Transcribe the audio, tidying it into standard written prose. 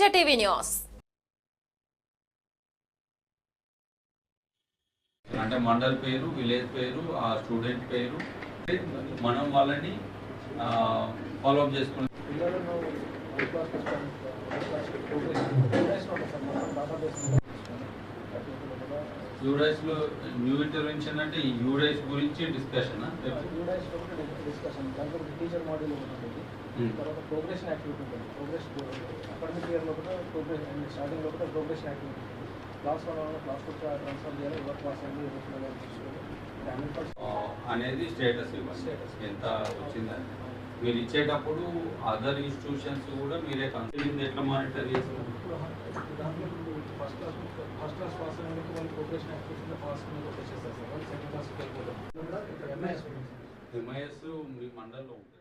Teja TV news. అంటే మండల్ పేరు, village పేరు, ఆ స్టూడెంట్ పేరు, మనం వాళ్ళని ఫాలో అప్ చేసుకుంటాం. యూడైస్ లో న్యూ ఇంటర్వెన్షన్ అంటే ఈ యూడైస్ గురించి డిస్కషన్ టీచర్ మోడల్ ఉంటుంది. తర్వాత ప్రోగ్రెషన్ యాక్టివిటీ ఉంటుంది. ప్రోగ్రెస్ అకాడమిక్ ఇయర్లో కూడా స్టార్టింగ్లో కూడా ప్రోగ్రెషన్ యాక్టివిటీ ఉంటుంది. క్లాస్ 1 క్లాస్ 2 ట్రాన్స్ఫర్ చేయాలి. ఎవరు క్లాస్ అండి అనేది స్టేటస్ ఇవ్వాలి. ఎంత వచ్చిందని మీరు ఇచ్చేటప్పుడు అదర్ ఇన్స్టిట్యూషన్స్ కూడా మీరే కన్సిడర్ ఎట్లా మానిటర్ చేస్తారు. ఫస్ట్ క్లాస్ పాస్ అయినందుకు వాళ్ళు ప్రోగ్రెషన్ యాక్టివిటీలో పాస్ చేసేస్తారు సార్. వాళ్ళు సెకండ్ క్లాస్కి వెళ్ళిపోతారు. ఎంఐఎస్ మీ మండల్లో ఉంటుంది.